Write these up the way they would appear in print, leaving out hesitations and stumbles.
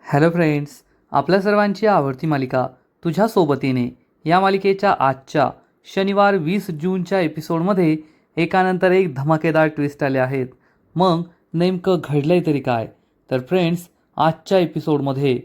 Hello friends, आपल्या सर्वांची आवडती मालिका तुझ्या सोबतीने या मालिकेच्या आजच्या शनिवार 20 जूनच्या एपिसोडमध्ये एकानंतर एक धमाकेदार ट्विस्ट आले आहेत. मग नेमकं घडलंय तरी काय? तर फ्रेंड्स, आजच्या एपिसोडमध्ये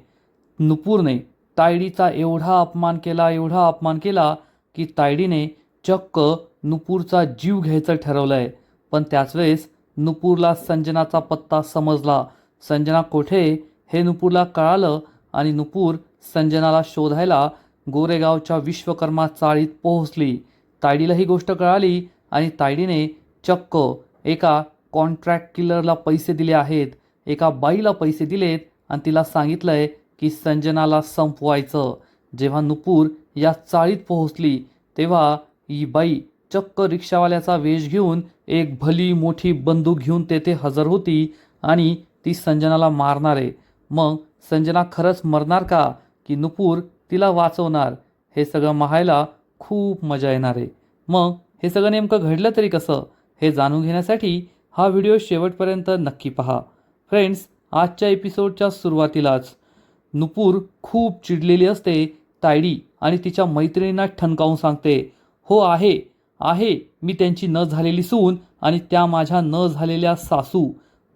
नुपूरने तायडीचा एवढा अपमान केला की तायडीने चक्क नुपूरचा जीव घ्यायचं ठरवलंय. पण त्याच वेळेस नुपूरला संजनाचा पत्ता समजला. संजना कोठे हे नुपूरला कळालं आणि नुपूर संजनाला शोधायला गोरेगावच्या विश्वकर्मा चाळीत पोहोचली. तायडीला ही गोष्ट कळाली आणि तायडीने चक्क एका कॉन्ट्रॅक्ट किलरला पैसे दिले आहेत. एका बाईला पैसे दिलेत आणि तिला सांगितलंय की संजनाला संपवायचं. जेव्हा नुपूर या चाळीत पोहोचली तेव्हा ही बाई चक्क रिक्षावाल्याचा वेश घेऊन एक भली मोठी बंदूक घेऊन तेथे हजर होती आणि ती संजनाला मारणार आहे. मग संजना खरंच मरणार का की नुपूर तिला वाचवणार? हे सगळं पाहायला खूप मजा येणार आहे. मग हे सगळं नेमकं घडलं तरी कसं हे जाणून घेण्यासाठी हा व्हिडिओ शेवटपर्यंत नक्की पहा. फ्रेंड्स, आजच्या एपिसोडच्या सुरुवातीलाच नुपूर खूप चिडलेली असते. तायडी आणि तिच्या मैत्रिणींना ठणकावून सांगते, हो आहे आहे मी त्यांची न झालेली सून आणि त्या माझ्या न झालेल्या सासू.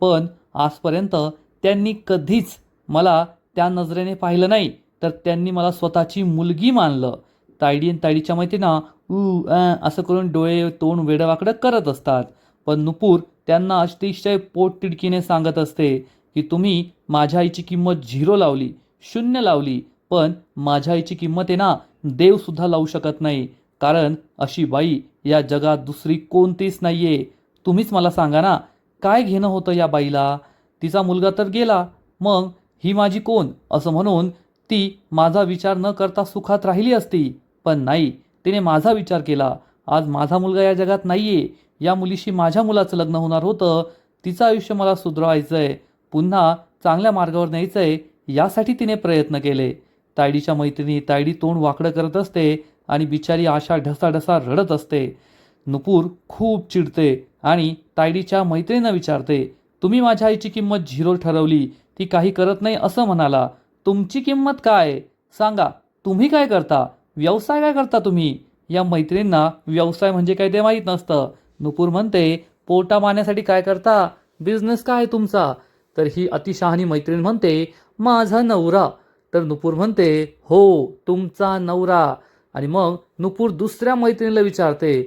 पण आजपर्यंत त्यांनी कधीच मला त्या नजरेने पाहिलं नाही, तर त्यांनी मला स्वतःची मुलगी मानलं. तायडी आणि तायडीच्या मैत्रिणींना असं करून डोळे तोंड वेडवाकडं करत असतात. पण नुपूर त्यांना अतिशय पोटतिडकीने सांगत असते की तुम्ही माझ्या आईची किंमत 0 लावली, 0 लावली. पण माझ्या आईची किंमत आहे ना, देवसुद्धा लावू शकत नाही. कारण अशी बाई या जगात दुसरी कोणतीच नाहीये. तुम्हीच मला सांगा ना, काय घेणं होतं या बाईला? तिचा मुलगा तर गेला, मग ही माझी कोण? असं म्हणून ती माझा विचार न करता सुखात राहिली असती. पण नाही, तिने माझा विचार केला. आज माझा मुलगा या जगात नाहीये. या मुलीशी माझ्या मुलाचं लग्न होणार होतं. तिचं आयुष्य मला सुधरवायचंय, पुन्हा चांगल्या मार्गावर न्यायचंय, यासाठी तिने प्रयत्न केले. तायडीच्या मैत्रिणी तायडी तोंड वाकडं करत असते आणि बिचारी आशा ढसाढसा रडत असते. नुपूर खूप चिडते आणि तायडीच्या मैत्रिणींना विचारते, तुम्ही माझ्या आईची किंमत 0 ठरवली, ती काही करत नाही असं म्हणाला. तुमची किंमत काय सांगा? तुम्ही काय करता? व्यवसाय काय करता तुम्ही? या मैत्रिणींना व्यवसाय म्हणजे काय ते माहीत नसतं. नुपूर म्हणते, पोटा मारण्यासाठी काय करता? बिझनेस काय आहे तुमचा? तर ही अतिशहाणी मैत्रीण म्हणते, माझा नवरा. तर नुपूर म्हणते, हो, तुमचा नवरा. आणि मग नुपूर दुसऱ्या मैत्रिणीला विचारते,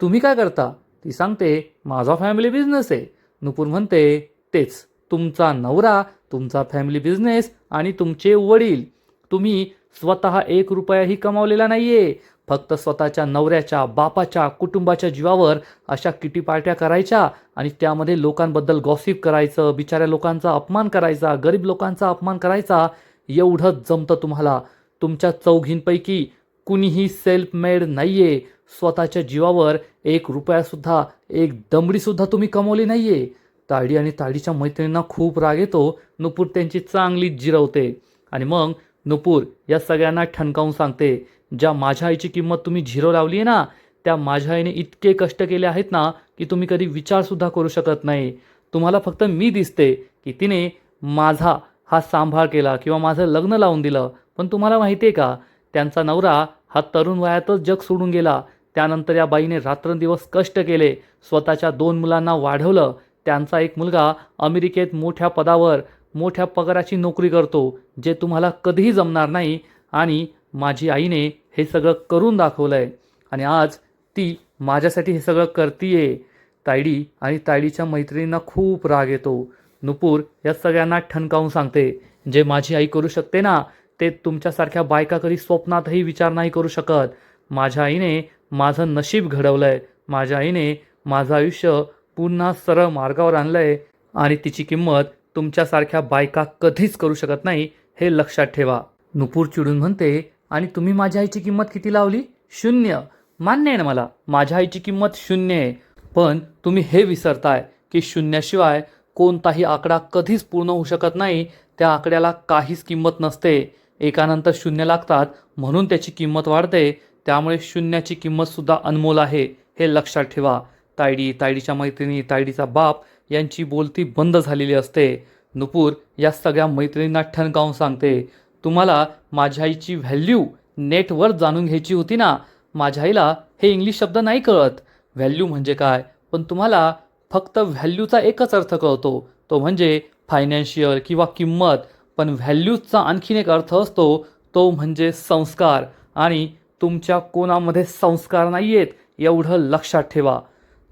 तुम्ही काय करता? ती सांगते, माझा फॅमिली बिझनेस आहे. नुपूर म्हणते, तेच, तुमचा नवरा, तुमचा फॅमिली बिझनेस आणि तुमचे वडील. तुम्ही स्वतः 1 रुपयाही कमावलेला नाहीये. फक्त स्वतःच्या नवऱ्याच्या, बापाच्या, कुटुंबाच्या जीवावर अशा किटी पार्ट्या करायच्या आणि त्यामध्ये लोकांबद्दल गॉसिप करायचं, बिचाऱ्या लोकांचा अपमान करायचा, गरीब लोकांचा अपमान करायचा. एवढंच जमतं तुम्हाला. तुमच्या चौघींपैकी कुणीही सेल्फ मेड नाहीये. स्वतःच्या जीवावर 1 रुपयासुद्धा, 1 दमडीसुद्धा तुम्ही कमवली नाहीये. तायडी आणि तायडीच्या मैत्रिणींना खूप राग येतो. नुपूर त्यांची चांगलीच जिरवते आणि मग नुपूर या सगळ्यांना ठणकावून सांगते, ज्या माझ्या आईची किंमत तुम्ही 0 लावली आहे ना, त्या माझ्या आईने इतके कष्ट केले आहेत ना की तुम्ही कधी विचारसुद्धा करू शकत नाही. तुम्हाला फक्त मी दिसते की तिने माझा हा सांभाळ केला किंवा माझं लग्न लावून दिलं. पण तुम्हाला माहिती आहे का, त्यांचा नवरा हा तरुण वयातच जग सोडून गेला. त्यानंतर या बाईने रात्रंदिवस कष्ट केले, स्वतःच्या 2 मुलांना वाढवलं. त्यांचा एक मुलगा अमेरिकेत मोठ्या पदावर, मोठ्या पगाराची नोकरी करतो, जे तुम्हाला कधीही जमणार नाही. आणि माझी आईने हे सगळं करून दाखवलंय आणि आज ती माझ्यासाठी हे सगळं करतीये. तायडी आणि तायडीच्या मैत्रिणींना खूप राग येतो. नुपूर या सगळ्यांना ठणकावून सांगते, जे माझी आई करू शकते ना, ते तुमच्यासारख्या बायका कधी स्वप्नातही विचार नाही करू शकत. माझ्या आईने माझं नशीब घडवलंय. माझ्या आईने माझं आयुष्य पुन्हा सरळ मार्गावर आणलंय आणि तिची किंमत तुमच्यासारख्या बायका कधीच करू शकत नाही, हे लक्षात ठेवा. नुपूर चिडून म्हणते, आणि तुम्ही माझ्या आईची किंमत किती लावली? 0. मान्य आहे ना मला, माझ्या आईची किंमत 0 आहे. पण तुम्ही हे विसरताय की 0 शिवाय कोणताही आकडा कधीच पूर्ण होऊ शकत नाही. त्या आकड्याला काहीच किंमत नसते. एकानंतर 0 लागतात म्हणून त्याची किंमत वाढते. त्यामुळे 0ची किंमतसुद्धा अनमोल आहे, हे लक्षात ठेवा. तायडी, तायडीच्या मैत्रिणी, तायडीचा बाप यांची बोलती बंद झालेली असते. नुपूर या सगळ्या मैत्रिणींना ठणकावून सांगते, तुम्हाला माझ्या आईची व्हॅल्यू नेटवर जाणून घ्यायची होती ना. माझ्या आईला हे इंग्लिश शब्द नाही कळत, व्हॅल्यू म्हणजे काय. पण तुम्हाला फक्त व्हॅल्यूचा एकच अर्थ कळतो, तो म्हणजे फायनान्शियल किंवा किंमत. पण व्हॅल्यूजचा आणखीन एक अर्थ असतो, तो म्हणजे संस्कार. आणि तुमच्या कोणामध्ये संस्कार नाही आहेत एवढं लक्षात ठेवा.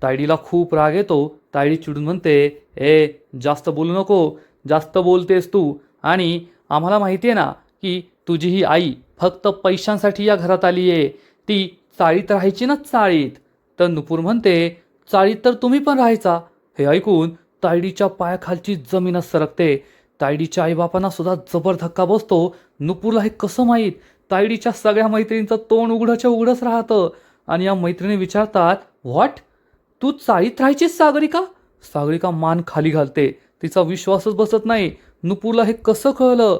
तायडीला खूप राग येतो. तायडी चिडून म्हणते, ए जास्त बोलू नको, जास्त बोलतेस तू. आणि आम्हाला माहिती आहे ना की तुझी ही आई फक्त पैशांसाठी या घरात आली आहे. ती चाळीत राहायची ना, चाळीत. तर नुपूर म्हणते, चाळीत तर तुम्ही पण राहायचा. हे ऐकून तायडीच्या पायाखालची जमीनच सरकते. तायडीच्या आईबापांना सुद्धा जबर धक्का बसतो. नुपूरला हे कसं माहीत. तायडीच्या सगळ्या मैत्रिणींचं तोंड उघडच्या उघडच राहतं. आणि या मैत्रिणी विचारतात, व्हॉट, तू चाळीत राहायचीस सागरिका. सागरिका मान खाली घालते. तिचा विश्वासच बसत नाही. नुपूरला हे कसं कळलं.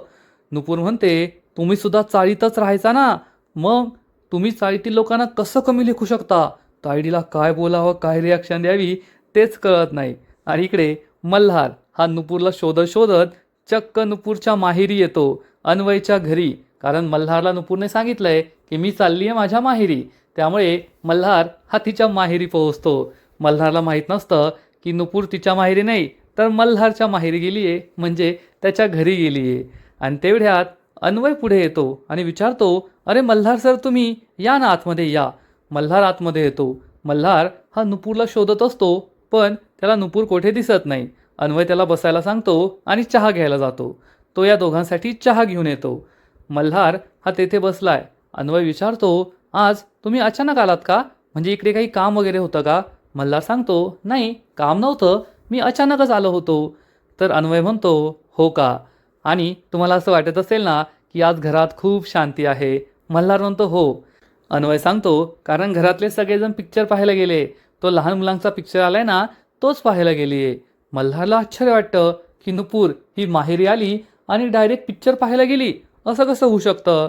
नुपूर म्हणते, तुम्ही सुद्धा चाळीतच राहायचा ना, मग तुम्ही चाळीतील लोकांना कसं कमी लेखू शकता. तायडीला काय बोलावं, काय रिॲक्शन द्यावी तेच कळत नाही. आणि इकडे मल्हार हा नुपूरला शोधत शोधत चक्क नुपूरच्या माहेरी येतो, अन्वयच्या घरी. कारण मल्हारला नुपूरने सांगितलंय की मी चालली आहे माझ्या माहेरी. त्यामुळे मल्हार हा तिच्या माहेरी पोहोचतो. मल्हारला माहीत नसतं की नुपूर तिच्या माहेरी नाही तर मल्हारच्या माहेरी गेली आहे, म्हणजे त्याच्या घरी गेली आहे. आणि तेवढ्यात अन्वय पुढे येतो आणि विचारतो, अरे मल्हार सर, तुम्ही या ना, आतमध्ये या. मल्हार आतमध्ये येतो. मल्हार हा नुपूरला शोधत असतो, पण त्याला नुपूर कोठे दिसत नाही. अन्वय त्याला बसायला सांगतो आणि चहा घ्यायला जातो. तो या दोघांसाठी चहा घेऊन येतो. मल्हार हा तेथे बसलाय. अन्वय विचारतो, आज तुम्ही अचानक आलात का, म्हणजे इकडे काही काम वगैरे होतं का. मल्हार सांगतो, नाही काम नव्हतं, मी अचानकच आलो होतो. तर अन्वय म्हणतो, हो का, आणि तुम्हाला असं वाटत असेल ना की आज घरात खूप शांती आहे. मल्हार म्हणतो, हो. अन्वय सांगतो, कारण घरातले सगळेजण पिक्चर पाहायला गेले. तो लहान मुलांचा पिक्चर आलाय ना, तोच पाहायला गेली आहे. मल्हारला आश्चर्य वाटतं की नुपूर ही माहेरी आली आणि डायरेक्ट पिक्चर पाहायला गेली, असं कसं होऊ शकतं.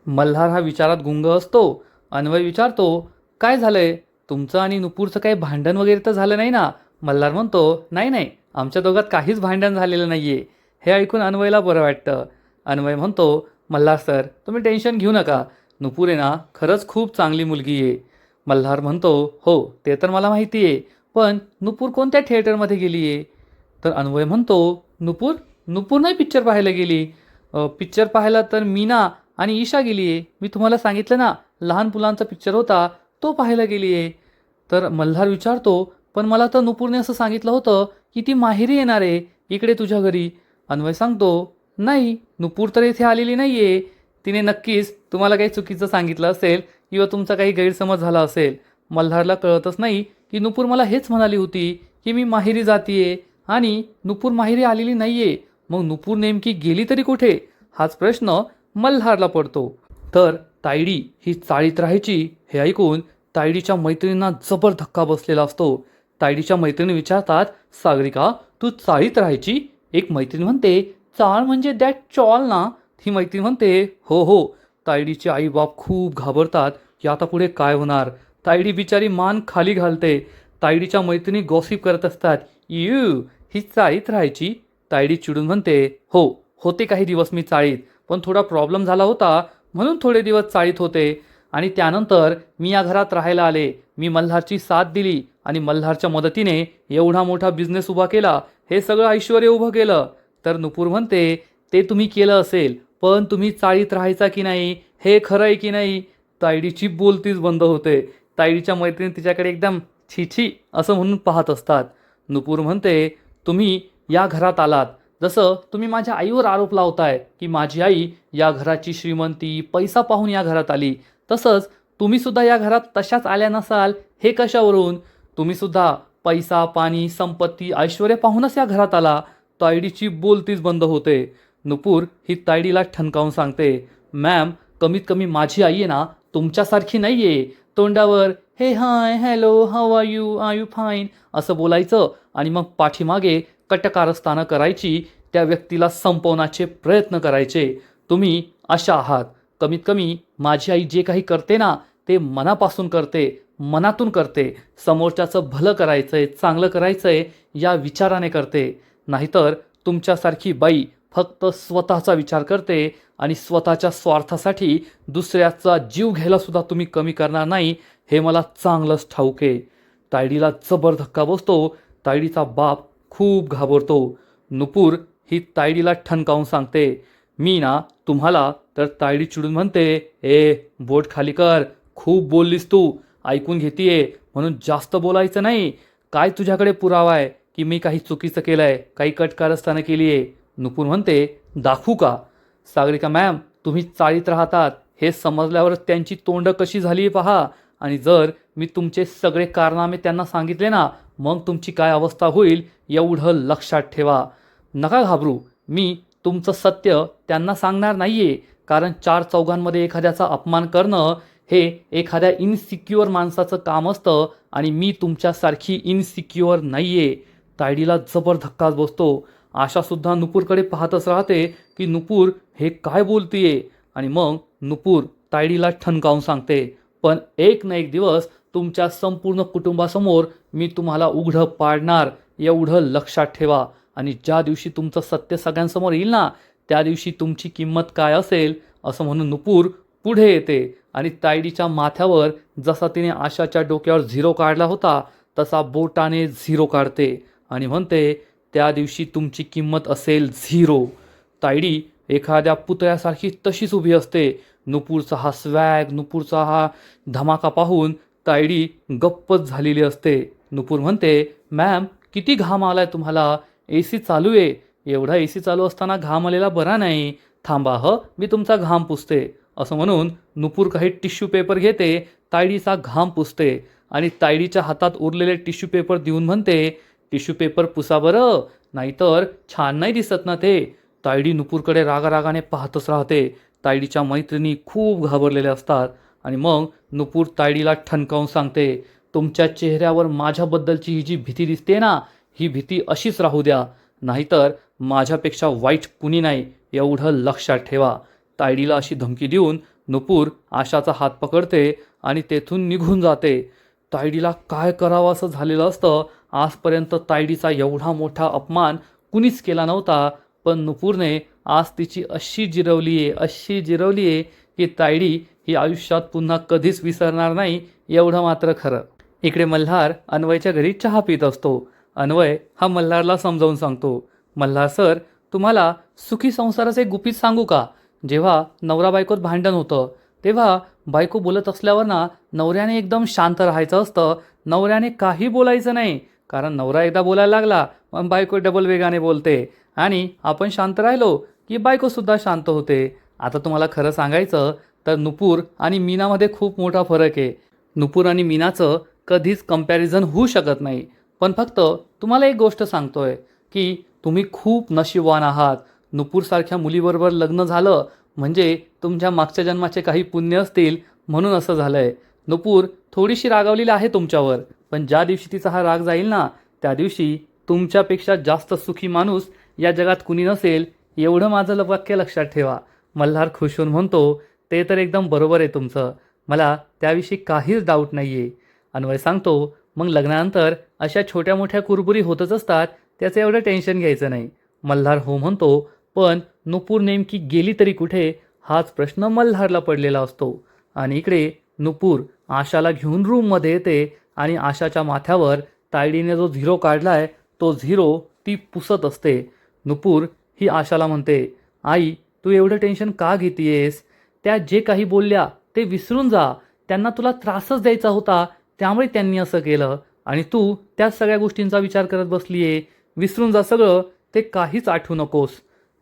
मल्हार हा विचारात गुंग असतो. अन्वय विचारतो, काय झालंय, तुमचं आणि नुपूरचं काही भांडण वगैरे तर झालं नाही ना. मल्हार म्हणतो, नाही नाही, आमच्या दोघात काहीच भांडण झालेलं नाही आहे. हे ऐकून अन्वयला बरं वाटतं. अन्वय म्हणतो, मल्हार सर, तुम्ही टेन्शन घेऊ नका. नुपूर आहे ना, खरंच खूप चांगली मुलगी आहे. मल्हार म्हणतो, हो ते तर मला माहिती आहे, पण नुपूर कोणत्या थिएटरमध्ये गेली आहे. तर अन्वय म्हणतो, नुपूर नुपूर नाही पिक्चर पाहायला गेली. पिक्चर पाहायला तर मीना आणि ईशा गेली आहे. मी तुम्हाला सांगितलं ना, लहान मुलांचा पिक्चर होता तो पाहायला गेली आहे. तर मल्हार विचारतो, पण मला तर नुपूरने असं सांगितलं होतं की ती माहेरी येणार आहे इकडे तुझ्या घरी. अन्वय सांगतो, नाही, नुपूर तर इथे आलेली नाही आहे. तिने नक्कीच तुम्हाला काही चुकीचं सांगितलं असेल किंवा तुमचा काही गैरसमज झाला असेल. मल्हारला कळतच नाही की नुपूर मला हेच म्हणाली होती की मी माहेरी जातीये आणि नुपूर माहेरी आलेली नाही आहे. मग नुपूर नेमकी गेली तरी कुठे, हाच प्रश्न मल्हारला पडतो. तर तायडी ही चाळीत राहायची हे ऐकून तायडीच्या मैत्रिणींना जबर धक्का बसलेला असतो. तायडीच्या मैत्रिणी विचारतात, सागरिका तू चाळीत राहायची. एक मैत्रीण म्हणते, चाळ म्हणजे दॅट चॉल ना. ही मैत्रीण म्हणते, हो हो. तायडीचे आई बाप खूप घाबरतात की आता पुढे काय होणार. तायडी बिचारी मान खाली घालते. तायडीच्या मैत्रिणी गॉसिप करत असतात, यू ही चाळीत राहायची. तायडी चिडून म्हणते, हो होते काही दिवस मी चाळीत, पण थोडा प्रॉब्लेम झाला होता म्हणून थोडे दिवस चाळीत होते. आणि त्यानंतर मी या घरात राहायला आले. मी मल्हारची साथ दिली आणि मल्हारच्या मदतीने एवढा मोठा बिझनेस उभा केला. हे सगळं ऐश्वर्य उभं केलं. तर नुपूर म्हणते, ते तुम्ही केलं असेल, पण तुम्ही चाळीत राहायचा की नाही हे खरं आहे की नाही. तायडीची बोलतीच बंद होते. तायडीच्या मैत्रिणी तिच्याकडे एकदम छी असं म्हणून पाहत असतात. नुपूर म्हणते, तुम्ही या घरात आलात जसं तुम्ही माझ्या आईवर आरोप लावताय की माझी आई या घराची श्रीमंती पैसा पाहून या घरात आली, तसंच तुम्ही सुद्धा या घरात तशाच आल्या नसाल हे कशावरून. तुम्ही सुद्धा पैसा पाणी संपत्ती ऐश्वर्य पाहूनच या घरात आला. तायडीची बोलतीच बंद होते. नुपूर ही तायडीला ठणकावून सांगते, मॅम कमीत कमी माझी आई आहे ना तुमच्यासारखी नाही आहे. तोंडावर हे hi hello how are you fine असं बोलायचं आणि मग पाठीमागे कटकारस्थानं करायची, त्या व्यक्तीला संपवण्याचे प्रयत्न करायचे. तुम्ही अशा आहात. कमीत कमी माझी आई जे काही करते ना ते मनापासून करते, मनातून करते. समोरच्याचं भलं करायचंय, चांगलं करायचंय या विचाराने करते. नाहीतर तुमच्यासारखी बाई फक्त स्वतःचा विचार करते आणि स्वतःच्या स्वार्थासाठी दुसऱ्याचा जीव घ्यायला सुद्धा तुम्ही कमी करणार नाही, हे मला चांगलंच ठाऊक आहे. तायडीला जबर धक्का बसतो. तायडीचा बाप खूप घाबरतो. नुपूर ही तायडीला ठणकावून सांगते, मी ना तुम्हाला, तर तायडी चिडून म्हणते, ए बोट खाली कर, खूप बोललीस तू, ऐकून घेतीये म्हणून जास्त बोलायचं नाही. काय तुझ्याकडे पुरावा आहे की मी काही चुकीचं केलंय, काही कटकारस्थानं केली आहे? नुपूर म्हणते, दाखवू का? सागरिका मॅम, तुम्ही चाळीत राहतात हे समजल्यावर त्यांची तोंड कशी झाली पहा. आणि जर मी तुमचे सगळे कारनामे त्यांना सांगितले ना, मग तुमची काय अवस्था होईल एवढं लक्षात ठेवा. नका घाबरू, मी तुमचं सत्य त्यांना सांगणार नाहीये, कारण चार चौघांमध्ये एखाद्याचा अपमान करणं हे एखाद्या इनसिक्युअर माणसाचं काम असतं आणि मी तुमच्यासारखी इनसिक्युअर नाहीये. तायडीला जबर धक्काच बसतो. आशासुद्धा नुपूरकडे पाहतच राहते की नुपूर हे काय बोलतीये. आणि मग नुपूर तायडीला ठणकावून सांगते, पण एक ना एक दिवस तुमच्या संपूर्ण कुटुंबासमोर मी तुम्हाला उघडं पाडणार, एवढं लक्षात ठेवा. आणि ज्या दिवशी तुमचं सत्य सगळ्यांसमोर येईल ना, त्या दिवशी तुमची किंमत काय असेल, असं म्हणून नुपूर पुढे येते आणि तायडीच्या माथ्यावर जसा तिने आशाच्या डोक्यावर 0 काढला होता तसा बोटाने 0 काढते आणि म्हणते, त्या दिवशी तुमची किंमत असेल 0. तायडी एखाद्या पुतळ्यासारखी तशीच उभी असते. नुपूरचा हा स्वॅग, नुपूरचा हा धमाका पाहून तायडी गप्पच झालेली असते. नुपूर म्हणते, मॅम किती घाम आलाय तुम्हाला, AC चालू आहे. एवढा AC चालू असताना घाम आलेला बरा नाही. थांबा मी तुमचा घाम पुसते. असं म्हणून नुपूर काही टिश्यू पेपर घेते, तायडीचा घाम पुसते आणि तायडीच्या हातात उरलेले टिश्यू पेपर देऊन म्हणते, टिश्यू पेपर पुसा बरं, नाहीतर छान नाही दिसत ना ते. तायडी नुपूरकडे रागारागाने पाहतच राहते. तायडीच्या मैत्रिणी खूप घाबरलेल्या असतात. आणि मग नुपूर तायडीला ठणकावून सांगते, तुमच्या चेहऱ्यावर माझ्याबद्दलची ही जी भीती दिसते ना, ही भीती अशीच राहू द्या, नाहीतर माझ्यापेक्षा वाईट कुणी नाही, एवढं लक्षात ठेवा. तायडीला अशी धमकी देऊन नुपूर आशाचा हात पकडते आणि तेथून निघून जाते. तायडीला काय करावं असं झालेलं असतं. आजपर्यंत तायडीचा एवढा मोठा अपमान कुणीच केला नव्हता, पण नुपूरने आज तिची अशी जिरवली आहे की तायडी ही आयुष्यात पुन्हा कधीच विसरणार नाही, एवढं मात्र खरं. इकडे मल्हार अन्वयच्या घरी चहा पित असतो. अन्वय हा मल्हारला समजावून सांगतो, मल्हार सर, तुम्हाला सुखी संसाराचे गुपित सांगू का? जेव्हा नवरा बायकोत भांडण होतं तेव्हा बायको बोलत असल्यावर ना, नवऱ्याने एकदम शांत राहायचं असतं. नवऱ्याने काही बोलायचं नाही, कारण नवरा एकदा बोलायला लागला मग बायको डबल वेगाने बोलते आणि आपण शांत राहिलो की बायकोसुद्धा शांत होते. आता तुम्हाला खरं सांगायचं तर नुपूर आणि मीनामध्ये खूप मोठा फरक आहे. नुपूर आणि मीनाचं कधीच कंपॅरिझन होऊ शकत नाही. पण फक्त तुम्हाला एक गोष्ट सांगतोय की तुम्ही खूप नशीबवान आहात. नुपूरसारख्या मुलीबरोबर लग्न झालं म्हणजे तुमच्या मागच्या जन्माचे काही पुण्य असतील, म्हणून असं झालंय. नुपूर थोडीशी रागावलेली आहे तुमच्यावर, पण ज्या दिवशी तिचा हा राग जाईल ना, त्या दिवशी तुमच्यापेक्षा जास्त सुखी माणूस या जगात कुणी नसेल, एवढं माझं वाक्य लक्षात ठेवा. मल्हार खुश होऊन म्हणतो, ते तर एकदम बरोबर आहे तुमचं, मला त्याविषयी काहीच डाऊट नाही आहे. अन्वय सांगतो, मग लग्नानंतर अशा छोट्या मोठ्या कुरबुरी होतच असतात, त्याचं एवढं टेन्शन घ्यायचं नाही. मल्हार हो म्हणतो, पण नुपूर नेमकी गेली तरी कुठे, हाच प्रश्न मल्हारला पडलेला असतो. आणि इकडे नुपूर आशाला घेऊन रूममध्ये येते आणि आशाच्या माथ्यावर तायडीने जो 0 काढलाय तो 0 ती पुसत असते. नुपूर ही आशाला म्हणते, आई तू एवढं टेन्शन का घेतीयेस? त्या जे काही बोलल्या ते विसरून जा. त्यांना तुला त्रासच द्यायचा होता, त्यामुळे त्यांनी असं केलं आणि तू त्या सगळ्या गोष्टींचा विचार करत बसलीये. विसरून जा सगळं, ते काहीच आठवू नकोस.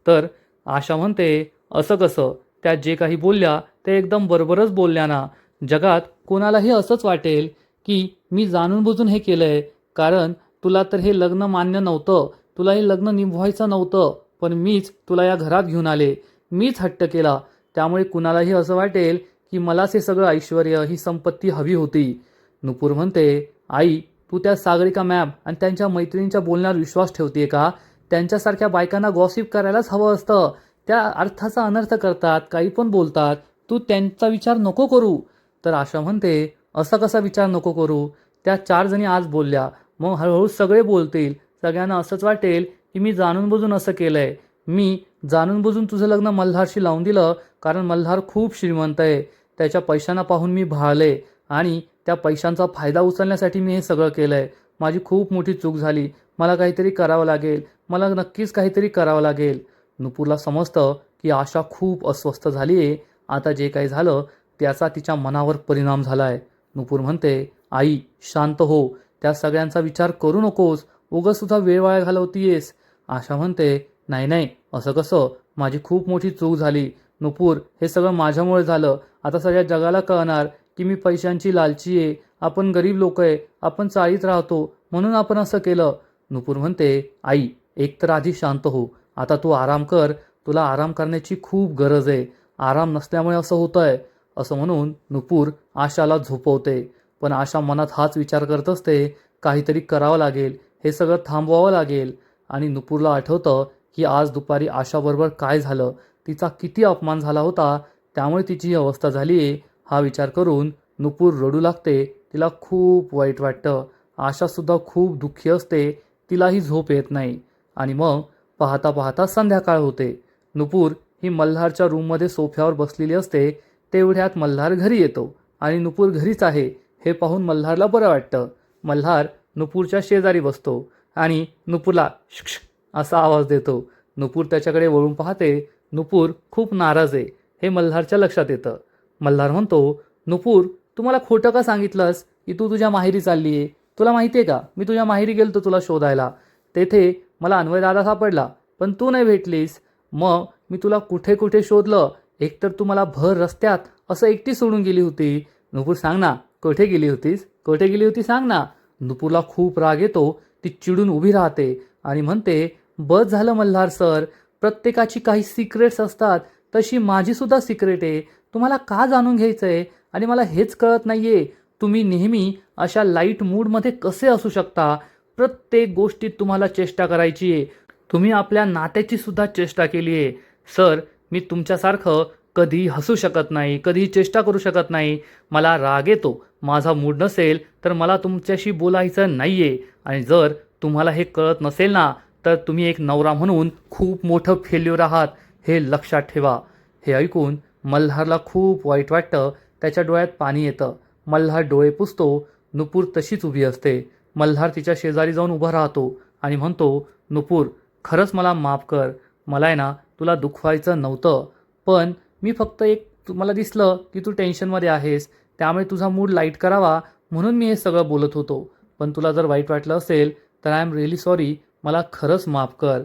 तर आशा म्हणते, असं कसं? त्या जे काही बोलल्या ते एकदम बरोबरच बोलल्या ना. जगात कोणालाही असंच वाटेल की मी जाणून बुजून हे केलंय, कारण तुला तर हे लग्न मान्य नव्हतं, तुला हे लग्न निभवायचं नव्हतं, पण मीच तुला या घरात घेऊन आले, मीच हट्ट केला, त्यामुळे कुणालाही असं वाटेल की मलाच हे सगळं ऐश्वर्य, ही संपत्ती हवी होती. नुपूर म्हणते, आई तू त्या सागरिका मॅम आणि त्यांच्या मैत्रिणींच्या बोलण्यावर विश्वास ठेवतेय का? त्यांच्यासारख्या बायकांना गॉसिप करायलाच हवं असतं. त्या अर्थाचा अनर्थ करतात, काही पण बोलतात, तू त्यांचा विचार नको करू. तर आशा म्हणते, असा कसा विचार नको करू? त्या 4 जणी आज बोलल्या, मग हळूहळू सगळे बोलतील, सगळ्यांना असंच वाटेल की मी जाणून बुजून असं केलं आहे. मी जाणून बुजून तुझं लग्न मल्हारशी लावून दिलं, कारण मल्हार खूप श्रीमंत आहे. त्याच्या पैशांना पाहून मी भाळले आणि त्या पैशांचा फायदा उचलण्यासाठी मी हे सगळं केलं आहे. माझी खूप मोठी चूक झाली. मला काहीतरी करावं लागेल. मला नक्कीच काहीतरी करावं लागेल. नुपूरला समजतं की आशा खूप अस्वस्थ झाली आहे. आता जे काही झालं त्याचा तिच्या मनावर परिणाम झाला आहे. नुपूर म्हणते, आई शांत हो. त्या सगळ्यांचा विचार करू नकोस. उगाच सुद्धा वेळ वाया घालवतीयेस. आशा म्हणते, नाही नाही, असं कसं? माझी खूप मोठी चूक झाली. नुपूर, हे सगळं माझ्यामुळे झालं. आता सगळ्या जगाला कळणार की मी पैशांची लालची आहे. आपण गरीब लोक आहे. आपण चाळीत राहतो म्हणून आपण असं केलं. नुपूर म्हणते, आई एक तर आधी शांत हो. आता तू आराम कर. तुला आराम करण्याची खूप गरज आहे. आराम नसल्यामुळे असं होतंय. असं म्हणून नुपूर आशाला झोपवते. पण आशा मनात हाच विचार करत असते, काहीतरी करावं लागेल. हे सगळं थांबवावं लागेल. आणि नुपूरला आठवतं की आज दुपारी आशाबरोबर काय झालं. तिचा किती अपमान झाला होता. त्यामुळे तिची ही अवस्था झाली आहे. हा विचार करून नुपूर रडू लागते. तिला खूप वाईट वाटतं. आशासुद्धा खूप दुःखी असते. तिलाही झोप येत नाही. आणि मग पाहता पाहता संध्याकाळ होते. नुपूर ही मल्हारच्या रूममध्ये सोफ्यावर बसलेली असते. तेवढ्यात मल्हार घरी येतो आणि नुपूर घरीच आहे हे पाहून मल्हारला बरं वाटतं. मल्हार नुपूरच्या शेजारी बसतो आणि नुपूरला शुक असा आवाज देतो. नुपूर त्याच्याकडे वळून पाहते. नुपूर खूप नाराज आहे हे मल्हारच्या लक्षात येतं. मल्हार म्हणतो, नुपूर तू मला खोटं का सांगितलंस की तू तुझ्या माहेरी चालली आहे? तुला माहिती आहे का मी तुझ्या माहेरी गेलतो तुला शोधायला. तेथे मला अन्वयदादा सापडला पण तू नाही भेटलीस. मग मी तुला कुठे कुठे शोधलं. एकतर तू मला भर रस्त्यात असं एकटी सोडून गेली होती. नुपूर सांग ना, कुठे गेली होतीस? कुठे गेली होती सांग ना. नुपूरला खूप राग येतो. ती चिडून उभी राहते आणि म्हणते, बस झालं मल्हार सर. प्रत्येकाची काही सिक्रेट्स असतात. तशी माझी सुद्धा सिक्रेट आहे. तुम्हाला का जाणून घ्यायचंय? आणि मला हेच कळत नाहीये, तुम्ही नेहमी अशा लाईट मूडमध्ये कसे असू शकता? प्रत्येक गोष्टीत तुम्हाला चेष्टा करायची आहे. तुम्ही आपल्या नात्याची सुद्धा चेष्टा केली आहे. सर, मी तुमच्यासारखं कधीही हसू शकत नाही, कधीही चेष्टा करू शकत नाही. मला राग येतो. माझा मूड नसेल तर मला तुमच्याशी बोलायचं नाही आहे. आणि जर तुम्हाला हे कळत नसेल ना, तर तुम्ही एक नवरा म्हणून खूप मोठं फेल्युअर आहात, हे लक्षात ठेवा. हे ऐकून मल्हारला खूप वाईट वाटतं. त्याच्या डोळ्यात पाणी येतं. मल्हार डोळे पुसतो. नुपूर तशीच उभी असते. मल्हार तिच्या शेजारी जाऊन उभा राहतो आणि म्हणतो, नुपूर खरंच मला माफ कर. मला आहे ना तुला दुखवायचं नव्हतं. पण मी फक्त मला दिसलं की तू टेन्शनमध्ये आहेस. त्यामुळे तुझा मूड लाईट करावा म्हणून मी हे सगळं बोलत होतो. पण तुला जर वाईट वाटलं असेल तर आय एम रिअली सॉरी. मला खरंच माफ कर.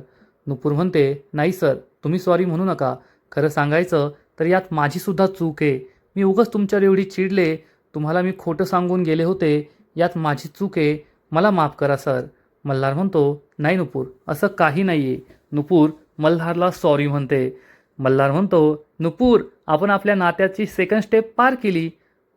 नुपूर म्हणते, नाही सर, तुम्ही सॉरी म्हणू नका. खरं सांगायचं तर यात माझीसुद्धा चूक आहे. मी उगाच तुमच्यावर एवढी चिडले. तुम्हाला मी खोटं सांगून गेले होते. यात माझी चूक आहे. मला माफ करा सर. मल्हार म्हणतो, नाही नुपूर, असं काही नाही आहे. नुपूर मल्हारला सॉरी म्हणते. मल्हार म्हणतो, नुपूर आपण आपल्या नात्याची सेकंड स्टेप पार केली.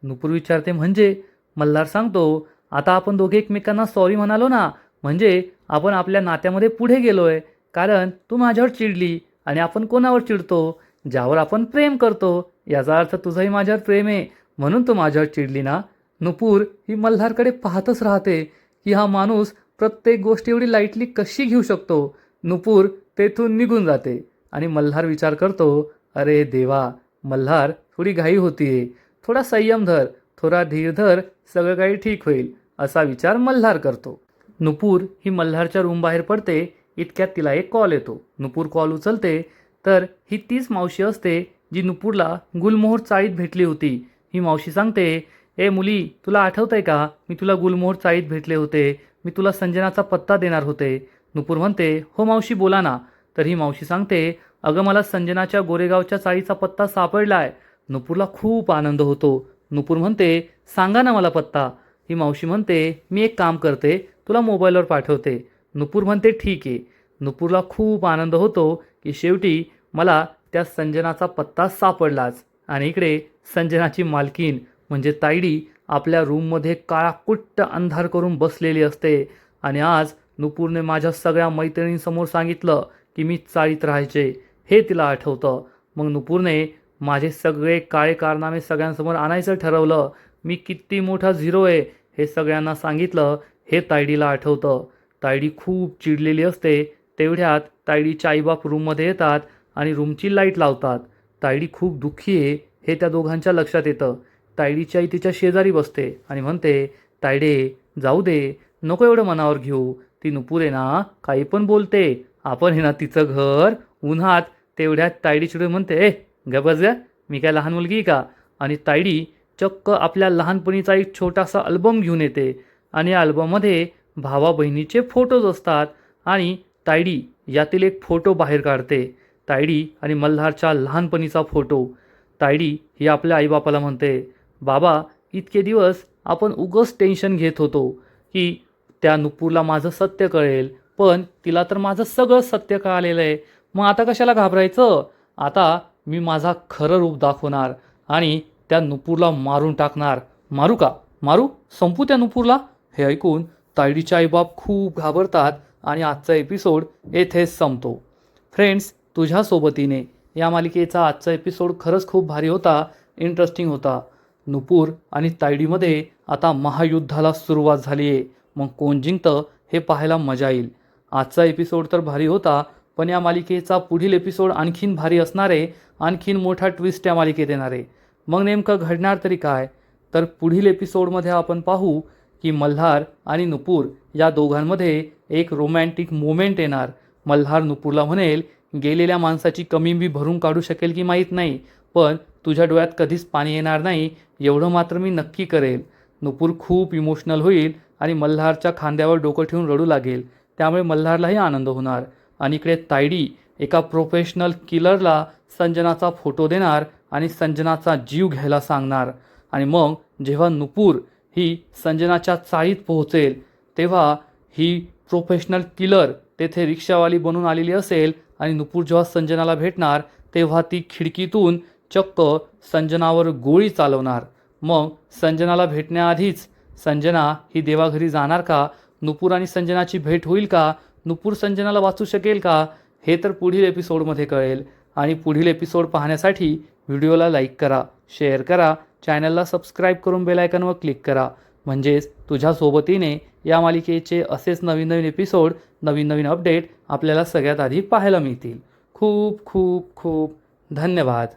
नुपूर विचारते, म्हणजे? मल्हार सांगतो, आता आपण दोघे एकमेकांना सॉरी म्हणालो ना, म्हणजे आपण आपल्या नात्यामध्ये पुढे गेलोय. कारण तू माझ्यावर चिडली आणि आपण कोणावर चिडतो? ज्यावर आपण प्रेम करतो. याचा अर्थ तुझंही माझ्यावर प्रेम आहे म्हणून तू माझ्यावर चिडली ना. नुपूर ही मल्हारकडे पाहतच राहते की हा माणूस प्रत्येक गोष्ट एवढी लाईटली कशी घेऊ शकतो. नुपूर तेथून निघून जाते आणि मल्हार विचार करतो, अरे देवा, मल्हार थोडी घाई होतीये. थोडा संयम धर, थोडा धीर धर, सगळं काही ठीक होईल, असा विचार मल्हार करतो. नुपूर ही मल्हारच्या रूम बाहेर पडते. इतक्यात तिला एक कॉल येतो. नुपूर कॉल उचलते तर ही तीच मावशी असते जी नुपूरला गुलमोहर चाळीत भेटली होती. ही मावशी सांगते, ए मुली, तुला आठवतंय का मी तुला गुलमोहर चाळीत भेटले होते. मी तुला संजनाचा पत्ता देणार होते. नुपूर म्हणते, हो मावशी बोला ना. तर ही मावशी सांगते, अगं मला संजनाच्या गोरेगावच्या चाळीचा पत्ता सापडलाय. नुपूरला खूप आनंद होतो. नुपूर म्हणते, सांगा ना मला पत्ता. ही मावशी म्हणते, मी एक काम करते, तुला मोबाईलवर पाठवते. नुपूर म्हणते, ठीक आहे. नुपूरला खूप आनंद होतो की शेवटी मला त्या संजनाचा पत्ता सापडलाच. आणि इकडे संजनाची मालकीन म्हणजे तायडी आपल्या रूममध्ये काळाकुट्ट अंधार करून बसलेली असते. आणि आज नुपूरने माझ्या सगळ्या मैत्रिणींसमोर सांगितलं की मी चाळीत राहायचे, हे तिला आठवतं. मग नुपूरने माझे सगळे काळे कारनामे सगळ्यांसमोर आणायचं ठरवलं. मी किती मोठा झिरो आहे हे सगळ्यांना सांगितलं, हे तायडीला आठवतं. तायडी खूप चिडलेली असते. तेवढ्यात तायडीचे आईबाप रूममध्ये येतात आणि रूमची लाईट लावतात. तायडी खूप दुःखी आहे हे त्या दोघांच्या लक्षात येतं. तायडीची आई तिच्या शेजारी बसते आणि म्हणते, तायडे जाऊ दे, नको एवढं मनावर घेऊ. ती नुपूर आहे ना, काही पण बोलते. आपण आहे ना तिचं घर उन्हात. तेवढ्यात तायडी चिडून म्हणते, ग बस ग, मी काय लहान मुलगी का? आणि तायडी चक्क आपल्या लहानपणीचा एक छोटासा अल्बम घेऊन येते आणि या अल्बममध्ये भावा बहिणीचे फोटोज असतात आणि तायडी यातील एक फोटो बाहेर काढते. तायडी आणि मल्हारच्या लहानपणीचा फोटो. तायडी ही आपल्या आईबापाला म्हणते, बाबा इतके दिवस आपण उगाच टेन्शन घेत होतो की त्या नुपूरला माझं सत्य कळेल, पण तिला तर माझं सगळं सत्य कळालेलं आहे. मग आता कशाला घाबरायचं? आता मी माझा खरं रूप दाखवणार आणि त्या नुपूरला मारून टाकणार. मारू का? मारू? संपू त्या नुपूरला? हे ऐकून तायडीचे आईबाप खूप घाबरतात आणि आजचा एपिसोड येथेच संपतो. फ्रेंड्स, तुझ्या सोबतीने या मालिकेचा आजचा एपिसोड खरंच खूप भारी होता, इंटरेस्टिंग होता. नुपूर आणि तायडीमध्ये आता महायुद्धाला सुरुवात झाली आहे. मग कोण जिंकतं हे पाहायला मजा येईल. आजचा एपिसोड तर भारी होता, पण या मालिकेचा पुढील एपिसोड आणखीन भारी असणार आहे. आणखीन मोठा ट्विस्ट या मालिकेत येणार आहे. मग नेमकं घडणार तरी काय? तर पुढील एपिसोडमध्ये आपण पाहू की मल्हार आणि नुपूर या दोघांमध्ये एक रोमॅन्टिक मोमेंट येणार. मल्हार नुपूरला म्हणेल, गेलेल्या माणसाची कमी मी भरून काढू शकेल की माहीत नाही, पण तुझ्या डोळ्यात कधीच पाणी येणार नाही एवढं मात्र मी नक्की करेल. नुपूर खूप इमोशनल होईल आणि मल्हारच्या खांद्यावर डोकं ठेवून रडू लागेल. त्यामुळे मल्हारलाही आनंद होणार. आणि इकडे तायडी एका प्रोफेशनल किलरला संजनाचा फोटो देणार आणि संजनाचा जीव घ्यायला सांगणार. आणि मग जेव्हा नुपूर ही संजनाच्या चाळीत पोहोचेल तेव्हा ही प्रोफेशनल किलर तेथे रिक्षावाली बनून आलेली असेल आणि नुपूर जेव्हा संजनाला भेटणार तेव्हा ती खिडकीतून चक्क संजनावर गोळी चालवणार. मग संजनाला भेटण्याआधीच संजना ही देवाघरी जाणार का? नुपूर आणि संजनाची भेट होईल का? नुपूर संजनाला वाचू शकेल का? हे तर पुढील एपिसोडमध्ये कळेल. आणि पुढील एपिसोड पाहण्यासाठी व्हिडिओला लाईक करा, शेअर करा, चॅनलला सबस्क्राईब करून बेल आयकॉनवर क्लिक करा. म्हणजेच तुझ्या सोबतीने या मालिकेचे असेच नवीन नवीन एपिसोड, नवीन नवीन अपडेट आपल्याला सगळ्यात आधी पाहायला मिळतील. खूप खूप खूप धन्यवाद.